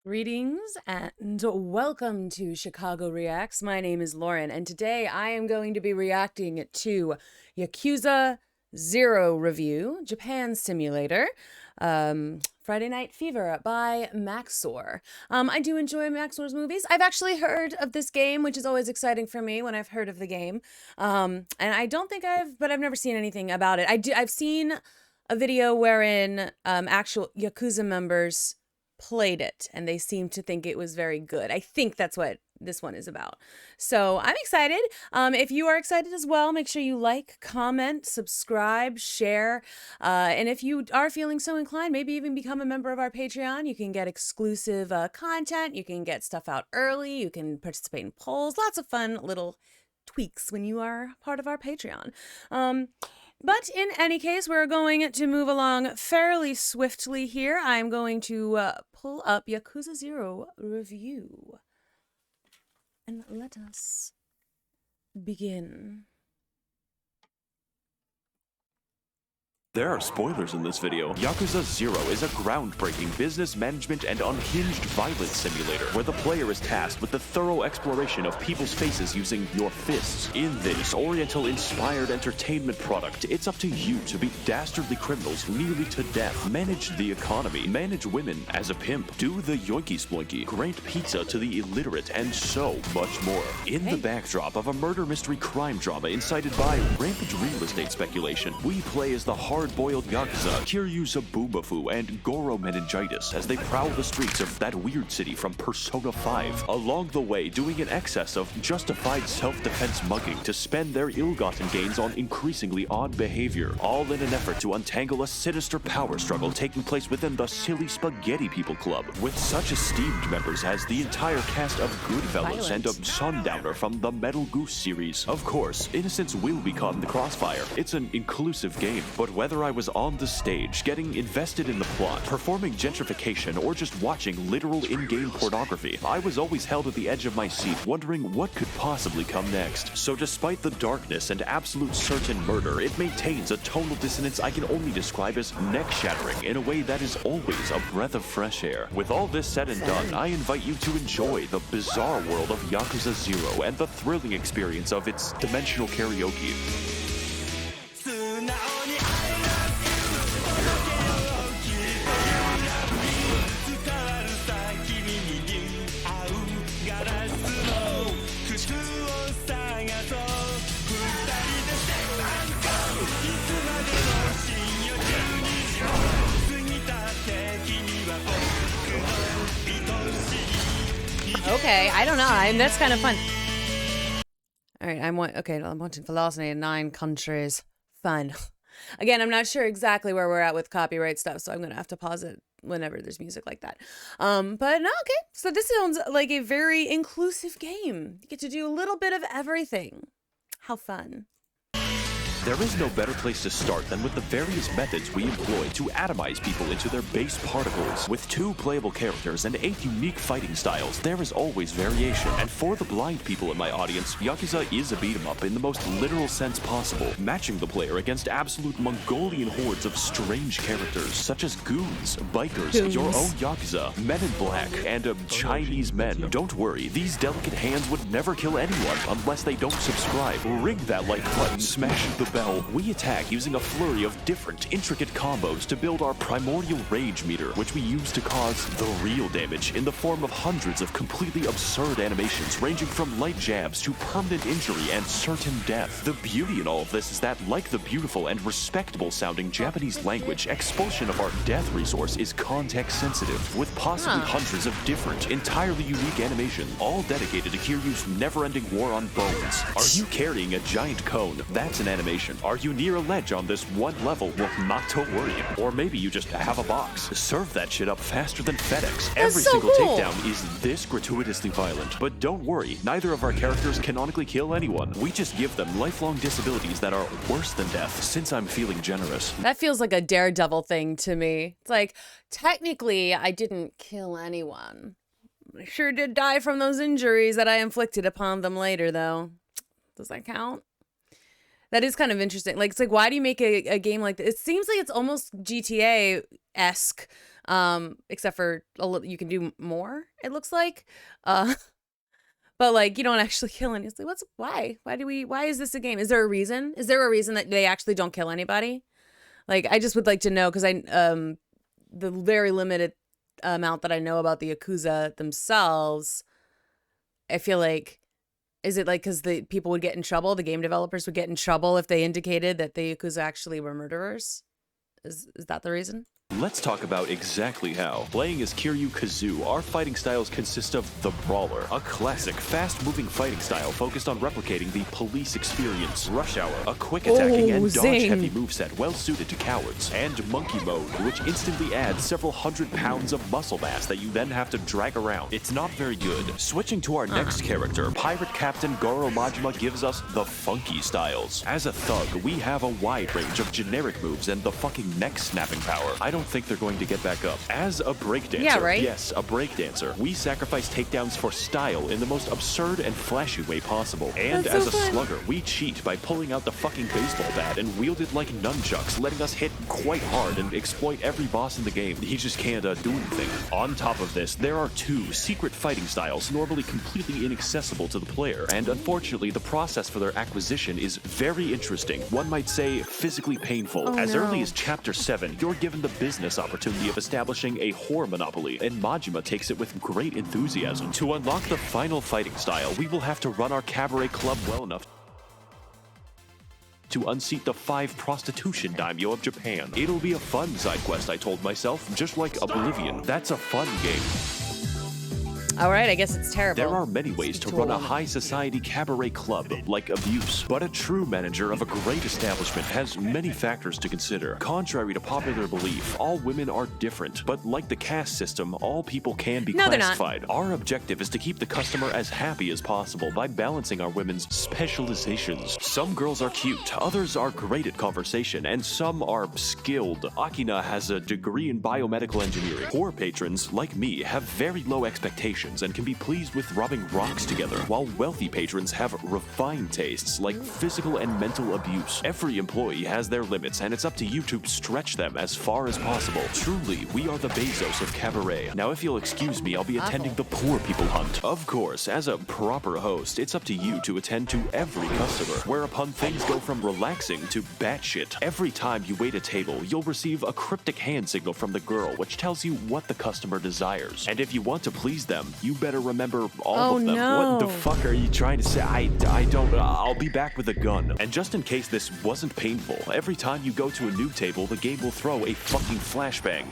Greetings and welcome to Chicago Reacts. My name is Lauren, and today I am going to be reacting to Yakuza 0 review, Japan Simulator, Friday Night Fever by Max0r. I do enjoy Max0r's movies. I've actually heard of this game, which is always exciting for me when I've heard of the game. And I don't think I've never seen anything about it. I've seen a video wherein actual Yakuza members played it and they seemed to think it was very good. I think that's what this one is about. So I'm excited. If you are excited as well, make sure you like, comment, subscribe, share. And if you are feeling so inclined, maybe even become a member of our Patreon. You can get exclusive content. You can get stuff out early. You can participate in polls. Lots of fun little tweaks when you are part of our Patreon. But in any case, we're going to move along fairly swiftly here. I'm going to pull up Yakuza 0 review. And let us begin. There are spoilers in this video. Yakuza 0 is a groundbreaking business management and unhinged violence simulator where the player is tasked with the thorough exploration of people's faces using your fists. In this Oriental-inspired entertainment product, it's up to you to beat dastardly criminals nearly to death, manage the economy, manage women as a pimp, do the yoinky-sploinky, grant pizza to the illiterate, and so much more. In the backdrop of a murder mystery crime drama incited by rampant real estate speculation, we play as the hard-boiled Yakuza, Kiryu Sabumafu, and Goro Meningitis as they prowl the streets of that weird city from Persona 5. Along the way, doing an excess of justified self-defense mugging to spend their ill-gotten gains on increasingly odd behavior, all in an effort to untangle a sinister power struggle taking place within the Silly Spaghetti People Club, with such esteemed members as the entire cast of Goodfellas and a Sundowner from the Metal Goose series. Of course, innocents will be caught in the crossfire. It's an inclusive game, but whether I was on the stage, getting invested in the plot, performing gentrification, or just watching literal in-game pornography, I was always held at the edge of my seat, wondering what could possibly come next. So despite the darkness and absolute certain murder, it maintains a tonal dissonance I can only describe as neck-shattering in a way that is always a breath of fresh air. With all this said and done, I invite you to enjoy the bizarre world of Yakuza 0 and the thrilling experience of its dimensional karaoke. Okay, I don't know. That's kind of fun. All right, I'm wanting velocity in 9 countries. Fun. Again, I'm not sure exactly where we're at with copyright stuff, so I'm gonna have to pause it whenever there's music like that. But no, okay. So this sounds like a very inclusive game. You get to do a little bit of everything. How fun. There is no better place to start than with the various methods we employ to atomize people into their base particles. With 2 playable characters and 8 unique fighting styles, there is always variation. And for the blind people in my audience, Yakuza is a beat-em-up in the most literal sense possible, matching the player against absolute Mongolian hordes of strange characters, such as goons, bikers, your own Yakuza, men in black, and Chinese men. Don't worry, these delicate hands would never kill anyone unless they don't subscribe. Ring that like button, smash the bell. We attack using a flurry of different, intricate combos to build our primordial rage meter, which we use to cause the real damage in the form of hundreds of completely absurd animations ranging from light jabs to permanent injury and certain death. The beauty in all of this is that, like the beautiful and respectable sounding Japanese language, expulsion of our death resource is context sensitive, with possibly hundreds of different, entirely unique animations, all dedicated to Kiryu's never-ending war on bones. Are you carrying a giant cone? That's an animation. Are you near a ledge on this one level? Well, not to worry. Or maybe you just have a box. Serve that shit up faster than FedEx. Every single takedown is this gratuitously violent. But don't worry, neither of our characters canonically kill anyone. We just give them lifelong disabilities that are worse than death, since I'm feeling generous. That feels like a Daredevil thing to me. It's like, technically, I didn't kill anyone. I sure did die from those injuries that I inflicted upon them later, though. Does that count? That is kind of interesting. Like, it's like, why do you make a game like this? It seems like it's almost GTA-esque except for you can do more, it looks like. But like you don't actually kill any. It's like, why is this a game? Is there a reason? Is there a reason that they actually don't kill anybody? Like, I just would like to know, because the very limited amount that I know about the Yakuza themselves, I feel like, is it like because the people would get in trouble, the game developers would get in trouble if they indicated that the Yakuza actually were murderers? Is that the reason? Let's talk about exactly how. Playing as Kiryu Kazoo, our fighting styles consist of the Brawler, a classic, fast-moving fighting style focused on replicating the police experience. Rush Hour, a quick attacking and dodge-heavy moveset well-suited to cowards. And Monkey Mode, which instantly adds several hundred pounds of muscle mass that you then have to drag around. It's not very good. Switching to our next character, Pirate Captain Goro Majima gives us the funky styles. As a thug, we have a wide range of generic moves and the fucking neck-snapping power. I don't think they're going to get back up. As a breakdancer, yes, a breakdancer, we sacrifice takedowns for style in the most absurd and flashy way possible. And That's as so a fun. slugger, we cheat by pulling out the fucking baseball bat and wield it like nunchucks, letting us hit quite hard and exploit every boss in the game. He just can't do anything. On top of this, there are two secret fighting styles normally completely inaccessible to the player, and unfortunately the process for their acquisition is very interesting. One might say physically painful. As early as Chapter 7, you're given the business opportunity of establishing a whore monopoly, and Majima takes it with great enthusiasm. To unlock the final fighting style, we will have to run our cabaret club well enough to unseat the 5 prostitution daimyo of Japan. It'll be a fun side quest, I told myself, just like Oblivion. That's a fun game. All right, I guess it's terrible. There are many ways to run a high society cabaret club, like abuse, but a true manager of a great establishment has many factors to consider. Contrary to popular belief, all women are different, but like the caste system, all people can be classified. Our objective is to keep the customer as happy as possible by balancing our women's specializations. Some girls are cute, others are great at conversation, and some are skilled. Akina has a degree in biomedical engineering. Poor patrons, like me, have very low expectations and can be pleased with rubbing rocks together, while wealthy patrons have refined tastes like physical and mental abuse. Every employee has their limits, and it's up to you to stretch them as far as possible. Truly, we are the Bezos of cabaret. Now, if you'll excuse me, I'll be attending the poor people hunt. Of course, as a proper host, it's up to you to attend to every customer, whereupon things go from relaxing to batshit. Every time you wait a table, you'll receive a cryptic hand signal from the girl, which tells you what the customer desires. And if you want to please them, you better remember all of them. No. What the fuck are you trying to say? I don't, I'll be back with a gun. And just in case this wasn't painful, every time you go to a new table, the game will throw a fucking flashbang.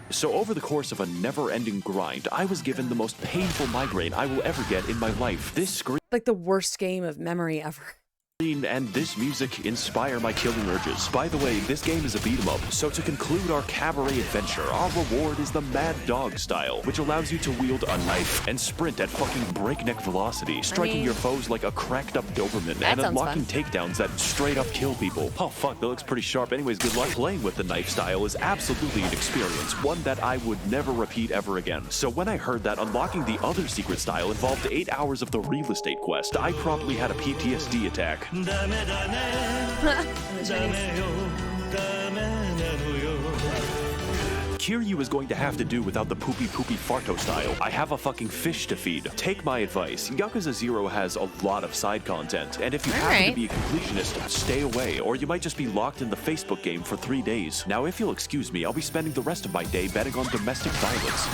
So over the course of a never-ending grind, I was given the most painful migraine I will ever get in my life. This screen Like the worst game of memory ever. and this music inspire my killing urges. By the way, this game is a beat 'em up, so to conclude our cabaret adventure, our reward is the Mad Dog style, which allows you to wield a knife and sprint at fucking breakneck velocity, striking your foes like a cracked up Doberman and unlocking takedowns that straight up kill people. Oh fuck, that looks pretty sharp. Anyways, good luck. Playing with the knife style is absolutely an experience, one that I would never repeat ever again. So when I heard that unlocking the other secret style involved 8 hours of the real estate quest, I promptly had a PTSD attack. Kiryu is going to have to do without the poopy farto style. I have a fucking fish to feed. Take my advice. Yakuza 0 has a lot of side content, and if you happen to be a completionist, stay away, or you might just be locked in the Facebook game for 3 days. Now, if you'll excuse me, I'll be spending the rest of my day betting on domestic violence.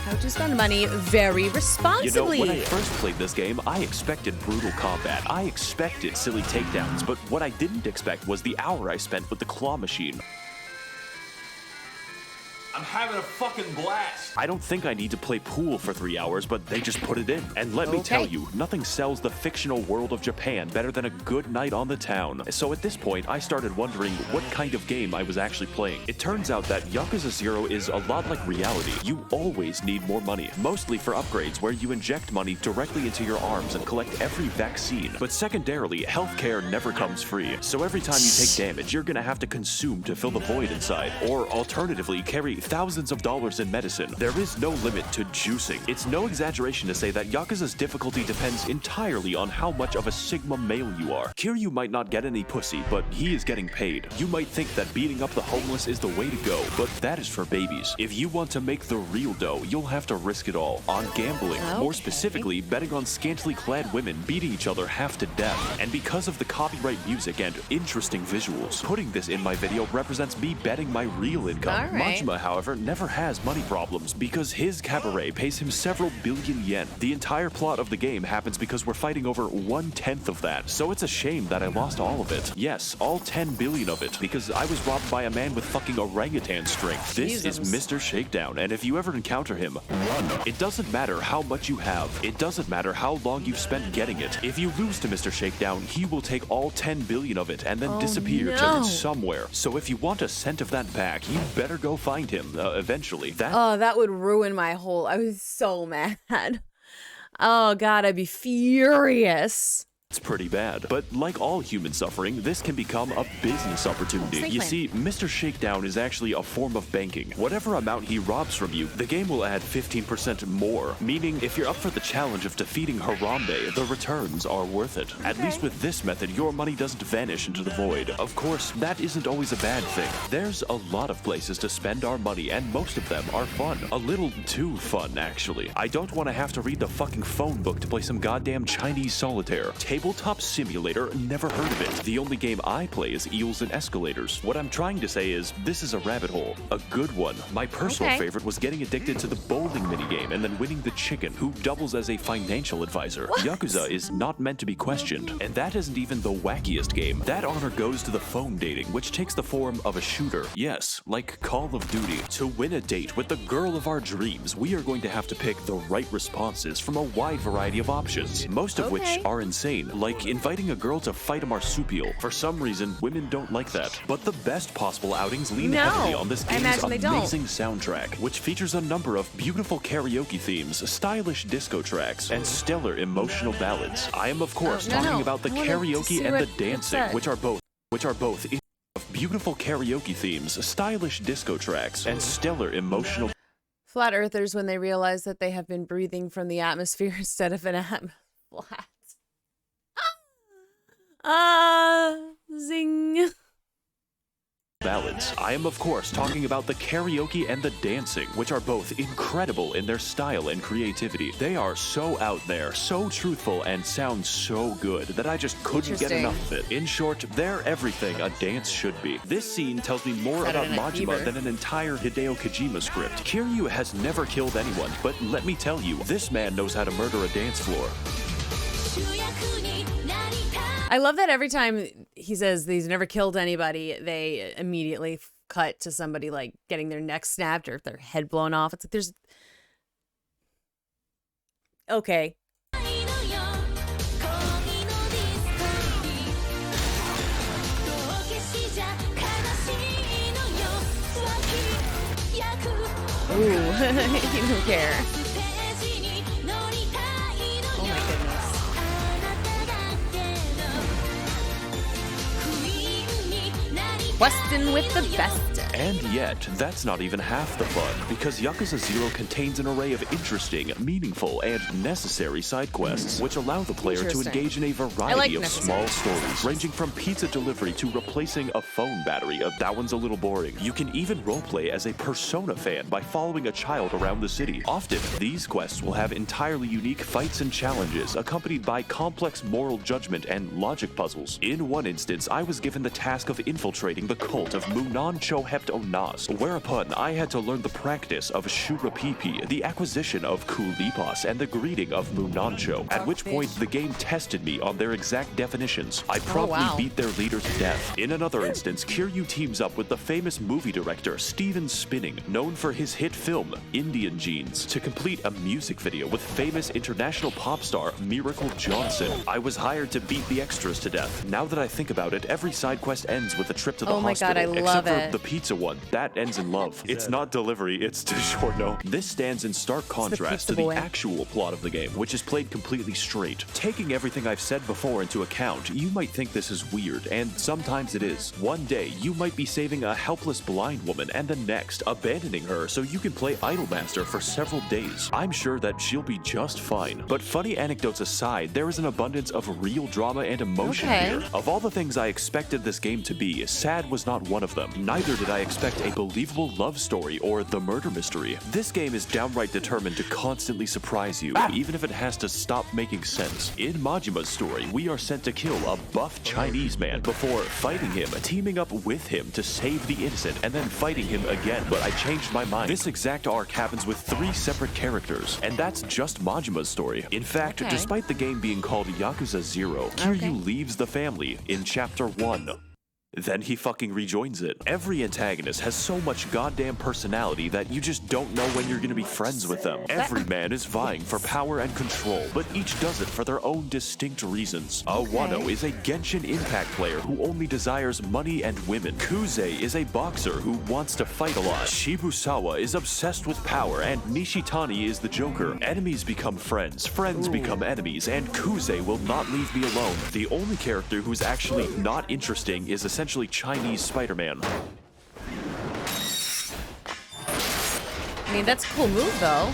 How to spend money very responsibly. You know, when I first played this game, I expected brutal combat. I expected silly takedowns, but what I didn't expect was the hour I spent with the claw machine. I'm having a fucking blast. I don't think I need to play pool for 3 hours, but they just put it in. And let me tell you, nothing sells the fictional world of Japan better than a good night on the town. So at this point, I started wondering what kind of game I was actually playing. It turns out that Yakuza 0 is a lot like reality. You always need more money, mostly for upgrades where you inject money directly into your arms and collect every vaccine. But secondarily, healthcare never comes free. So every time you take damage, you're gonna have to consume to fill the void inside. Or alternatively, carry thousands of dollars in medicine. There is no limit to juicing. It's no exaggeration to say that Yakuza's difficulty depends entirely on how much of a Sigma male you are. Kiryu might not get any pussy, but he is getting paid. You might think that beating up the homeless is the way to go, but that is for babies. If you want to make the real dough, you'll have to risk it all on gambling. Okay. More specifically, betting on scantily clad women beating each other half to death. And because of the copyright music and interesting visuals, putting this in my video represents me betting my real income. All right. Majima, however, never has money problems because his cabaret pays him several billion yen. The entire plot of the game happens because we're fighting over 1/10 of that, so it's a shame that I lost all of it. Yes, all 10 billion of it, because I was robbed by a man with fucking orangutan strength. This is Mr. Shakedown, and if you ever encounter him, run. It doesn't matter how much you have. It doesn't matter how long you've spent getting it. If you lose to Mr. Shakedown, he will take all 10 billion of it and then disappear to somewhere. So if you want a cent of that back, you better go find him eventually. That would ruin my whole... I was so mad. Oh, God, I'd be furious. It's pretty bad. But like all human suffering, this can become a business opportunity. You see, Mr. Shakedown is actually a form of banking. Whatever amount he robs from you, the game will add 15% more, meaning if you're up for the challenge of defeating Harambe, the returns are worth it. At least with this method, your money doesn't vanish into the void. Of course, that isn't always a bad thing. There's a lot of places to spend our money, and most of them are fun. A little too fun, actually. I don't want to have to read the fucking phone book to play some goddamn Chinese solitaire. Tabletop Simulator, never heard of it. The only game I play is Eels and Escalators. What I'm trying to say is, this is a rabbit hole. A good one. My personal favorite was getting addicted to the bowling minigame and then winning the chicken, who doubles as a financial advisor. Yakuza is not meant to be questioned, and that isn't even the wackiest game. That honor goes to the phone dating, which takes the form of a shooter. Yes, like Call of Duty. To win a date with the girl of our dreams, we are going to have to pick the right responses from a wide variety of options, most of which are insane. Like inviting a girl to fight a marsupial. For some reason, women don't like that. But the best possible outings lean heavily on this game's amazing soundtrack, which features a number of beautiful karaoke themes, stylish disco tracks, and stellar emotional ballads. I am, of course, talking about the karaoke and the dancing, which are both beautiful karaoke themes, stylish disco tracks, and stellar emotional. Flat earthers, when they realize that they have been breathing from the atmosphere instead of an flat. Zing. Ballads. I am, of course, talking about the karaoke and the dancing, which are both incredible in their style and creativity. They are so out there, so truthful, and sound so good that I just couldn't get enough of it. In short, they're everything a dance should be. This scene tells me more about Majima than an entire Hideo Kojima script. Kiryu has never killed anyone, but let me tell you, this man knows how to murder a dance floor. I love that every time he says he's never killed anybody, they immediately cut to somebody like getting their neck snapped or their head blown off. It's like there's... Okay. Ooh, you don't care. Oh my goodness. Weston with the best. And yet, that's not even half the fun, because Yakuza 0 contains an array of interesting, meaningful, and necessary side quests, which allow the player to engage in a variety of small stories, ranging from pizza delivery to replacing a phone battery. That one's a little boring. You can even roleplay as a Persona fan by following a child around the city. Often, these quests will have entirely unique fights and challenges, accompanied by complex moral judgment and logic puzzles. In one instance, I was given the task of infiltrating the cult of Munancho Heptonas, whereupon I had to learn the practice of Shurapipi, the acquisition of Kulipas, and the greeting of Munancho, at which point the game tested me on their exact definitions. I promptly beat their leader to death. In another instance, Kiryu teams up with the famous movie director Steven Spinning, known for his hit film Indian Jeans, to complete a music video with famous international pop star Miracle Johnson. I was hired to beat the extras to death. Now that I think about it, every side quest ends with a trip to the Oh my God, hospital. I love Except it. for the pizza one. That ends in love. It's not delivery, it's DiGiorno. This stands in stark contrast to the boy. actual plot of the game, which is played completely straight. Taking everything I've said before into account, you might think this is weird, and sometimes it is. One day, you might be saving a helpless blind woman, and the next, abandoning her so you can play Idolmaster for several days. I'm sure that she'll be just fine. But funny anecdotes aside, there is an abundance of real drama and emotion here. Of all the things I expected this game to be, sad was not one of them. Neither did I expect a believable love story or the murder mystery. This game is downright determined to constantly surprise you, even if it has to stop making sense. In Majima's story, we are sent to kill a buff Chinese man before fighting him, teaming up with him to save the innocent, and then fighting him again. But I changed my mind. This exact arc happens with 3 separate characters, and that's just Majima's story. In fact, despite the game being called Yakuza 0, Kiryu leaves the family in Chapter 1. Then he fucking rejoins it. Every antagonist has so much goddamn personality that you just don't know when you're gonna be friends with them. Every man is vying for power and control, but each does it for their own distinct reasons. Wano is a Genshin Impact player who only desires money and women. Kuze is a boxer who wants to fight a lot. Shibusawa is obsessed with power, and Nishitani is the Joker. Enemies become friends, friends become enemies, and Kuze will not leave me alone. The only character who's actually not interesting is essentially Chinese Spider-Man. I mean, that's a cool move, though.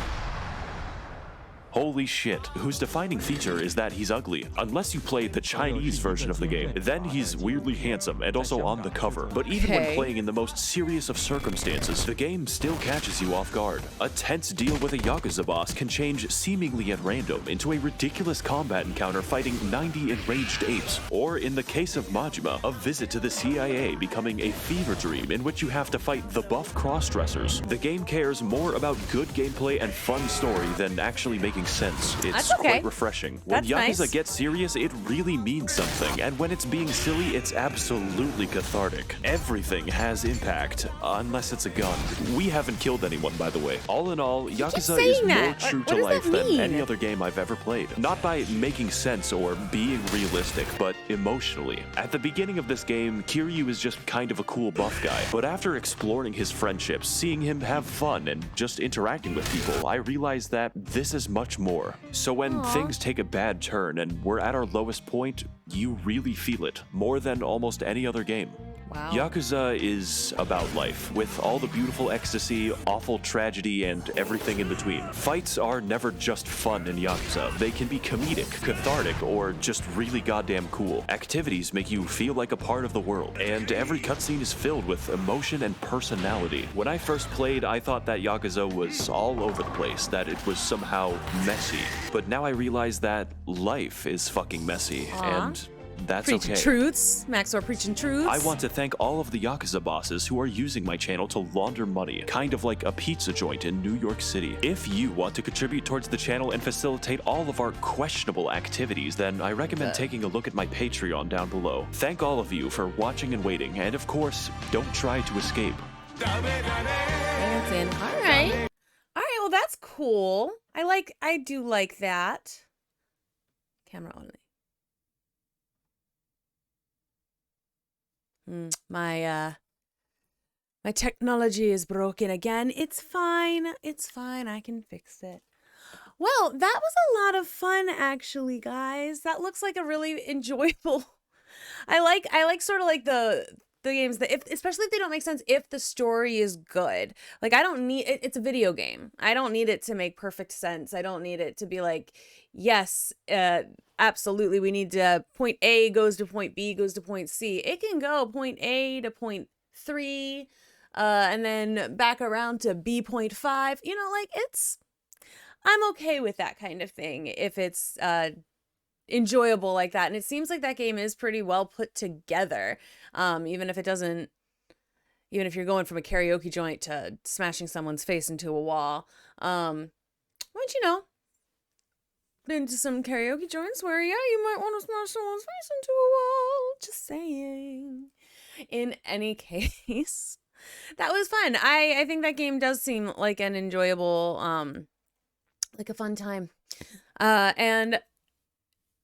Holy shit, whose defining feature is that he's ugly. Unless you play the Chinese version of the game, then he's weirdly handsome and also on the cover. But even when playing in the most serious of circumstances, the game still catches you off guard. A tense deal with a Yakuza boss can change seemingly at random into a ridiculous combat encounter fighting 90 enraged apes. Or in the case of Majima, a visit to the CIA becoming a fever dream in which you have to fight the buff crossdressers. The game cares more about good gameplay and fun story than actually making sense. It's quite refreshing. When Yakuza gets serious, it really means something, and when it's being silly, it's absolutely cathartic. Everything has impact, unless it's a gun. We haven't killed anyone, by the way. All in all, Yakuza is more true to life than any other game I've ever played. Not by making sense or being realistic, but emotionally. At the beginning of this game, Kiryu is just kind of a cool buff guy, but after exploring his friendships, seeing him have fun, and just interacting with people, I realized that this is much more. So when things take a bad turn and we're at our lowest point, you really feel it, more than almost any other game. Wow. Yakuza is about life, with all the beautiful ecstasy, awful tragedy, and everything in between. Fights are never just fun in Yakuza. They can be comedic, cathartic, or just really goddamn cool. Activities make you feel like a part of the world, and every cutscene is filled with emotion and personality. When I first played, I thought that Yakuza was all over the place, that it was somehow messy. But now I realize that life is fucking messy, and that's preaching truths. Max0r preaching truths. I want to thank all of the Yakuza bosses who are using my channel to launder money, kind of like a pizza joint in New York City. If you want to contribute towards the channel and facilitate all of our questionable activities, then I recommend taking a look at my Patreon down below. Thank all of you for watching and waiting, and of course, don't try to escape. That's in. All right. Well, that's cool. I do like that. Camera only. My technology is broken again. It's fine. It's fine. I can fix it. Well, that was a lot of fun, actually, guys. That looks like a really enjoyable. I like sort of like the games that, especially if they don't make sense, if the story is good. Like, I don't need it's a video game. I don't need it to make perfect sense. I don't need it to be like, yes, absolutely, we need to point A goes to point B goes to point C. It can go point A to point 3, and then back around to B point 5. You know, like, I'm okay with that kind of thing if it's enjoyable like that. And it seems like that game is pretty well put together, even if you're going from a karaoke joint to smashing someone's face into a wall. Which, you know, been to some karaoke joints where, yeah, you might want to smash someone's face into a wall. Just saying. In any case, that was fun. I think that game does seem like an enjoyable, like a fun time. And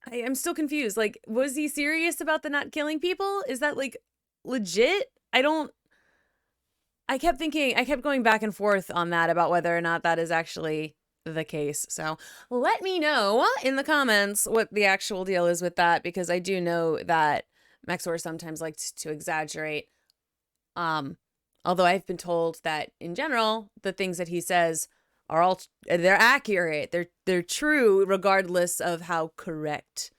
I am still confused. Like, was he serious about the not killing people? Is that, like, legit? I kept going back and forth on that about whether or not that is actually the case. So let me know in the comments what the actual deal is with that, because I do know that Max0r sometimes likes to exaggerate. Although I've been told that in general, the things that he says are they're accurate. They're true regardless of how correct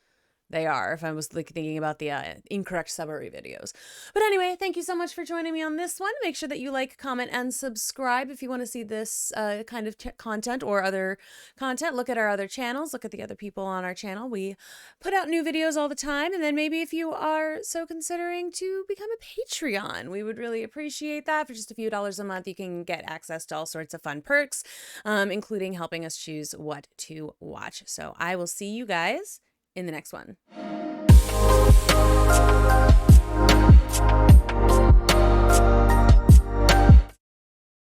they are, if I was like thinking about the incorrect summary videos. But anyway, thank you so much for joining me on this one. Make sure that you like, comment, and subscribe if you want to see this kind of content or other content. Look at our other channels. Look at the other people on our channel. We put out new videos all the time. And then maybe if you are so considering to become a Patreon, we would really appreciate that. For just a few dollars a month, you can get access to all sorts of fun perks, including helping us choose what to watch. So I will see you guys in the next one.